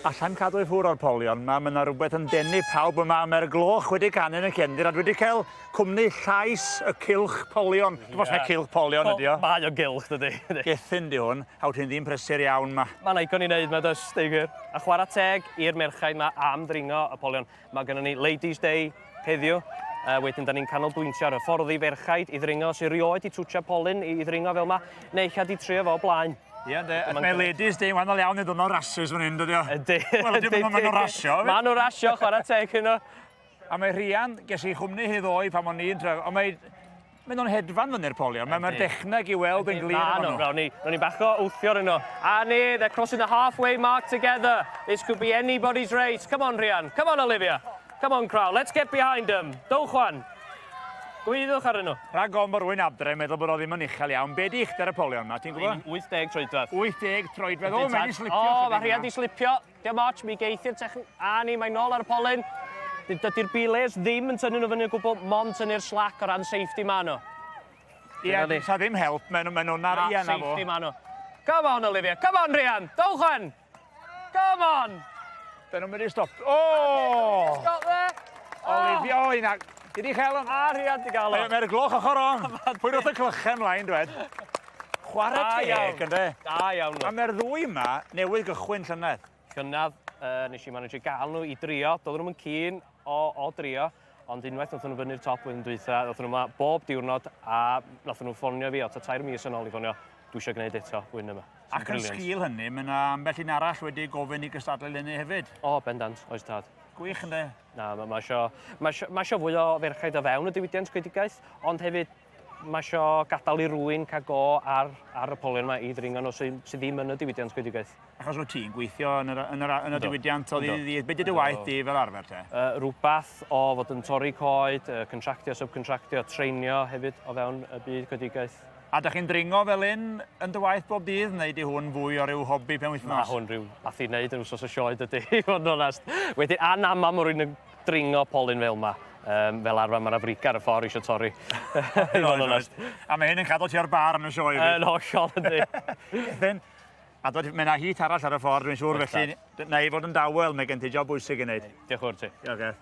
Allan cadw i ffwr o'r polion, mae yna rhywbeth yn denu pawb yma. Mae'r gloch wedi canu yn y cefndir a dwi wedi cael cwmni llais y cylch polion. Dwi'n meddwl cylch polion ydi o. Mae o gylch, dydy. Gethin di hwn, a ti'n ddim prysur iawn ma. Mae'n eicon i wneud, mae dys, deigr. A chwarae teg i'r merchaid yma am ddringo y polion. Mae gennym ni Ladies' Day heddiw. Wedyn, da ni'n canolbwyntio ar y ffordd i ferchaid i ddringo. Os erioed i twtio polyn i ddringo fel yma, neu lla di trio fo blaen. Ie, mae Ladies' Day wahanol iawn i ddod nhw'n rhasys fan hyn, dydi o? Ydy. Wel, ydy maen nhw'n rasio. Maen nhw'n rasio, chwarae teg hynno. A mae Rhian, ges i chwmni hiddoi pan o'n i'n tref, ond mae nhw'n hedfan fyny'r polion. Mae'r dechneg i weld yn glir efo nhw. Rown ni bach o wthio yn nhw. A ni, they're crossing the halfway mark together. This could be anybody's race. Come on, Rhian. Come on, Olivia. Come on, crowd. Let's get behind them. Dowch wan. Gwyddwch ar nhw. Rhag o'n bod rwy'n adre, meddwl bod o ddim yn uchel iawn. Be di uchder y polion yma, ti'n gwybod? 80 troedfedd. 80 troedfedd. O, mae di slipio. O, mae Rhian di slipio. Dim ots, mi geithio'r techn... A ni, mae nôl ar y polyn. Dydy'r bilers ddim yn tynnu nhw fyny o gwbl, mond tynnu'r slac o ran safety ma nhw. Ie, sa ddim help, maen nhw'n ar Ian a fo. Safety ma nhw. Come on, Olivia. Come on, Rhian. Dowch wan. Come on. Dyn nhw'n mynd i stop. O! Stop there. Olivia, o, una. Di di chael o'n... A Rhian di gael o. Mae'r gloch ochr on. Pwy wrth y clychau ymlaen, dwed. Chwarae teg, ynddo? Da iawn. A mae'r ddwy yma newydd gychwyn llynedd. Llynedd, nes i manage gael nhw i drio. Doedden nhw'n cyn o drio. Ond unwaith nath nhw fyny'r top flwyddyn dwytha. Nath nhw yma bob diwrnod a nath nhw ffonio fi o 3 mis yn ôl i ffonio. Dwi eisiau gwneud eto wyn yma. Ac yn sgil hynny, mae yna ambell un arall wedi gofyn i gystadlu lenni hefyd. O, bendant, oes tad. Gwych ynddo? Na, mae isio fwy o ferchaid o fewn y diwydiant gwedigaeth, ond hefyd mae isio gadael i rywun cael go ar y polion yma i ddringo nhw sydd ddim yn y diwydiant gwedigaeth. Achos wyt ti'n gweithio yn y diwydiant o ddydd. Be di dy waith di fel arfer te? Rhywbeth o fod yn torri coed, contractio, subcontractio, treinio hefyd o fewn y byd gwedigaeth. A da chi'n dringo fel un yn dy waith bob dydd, neu di hwn fwy o ryw hobi pen wythnos? Mae hwn rhyw ath i wneud yn wsos o sioe dydy, i fod yn onest. Wedyn, anamam o rwy'n dringo polyn fel yma. Fel arfer, mae'r africa ar y ffordd eisiau torri. I fod yn onest. A mae hyn yn cadw ti ar bar yn y sioe? Yn hollol ydy. A mae yna hit arall ar y ffordd, dwi'n siŵr, felly, neu fod yn dawel, mae gen ti job bwysig i wneud. Diolch o'r ti. Diolch.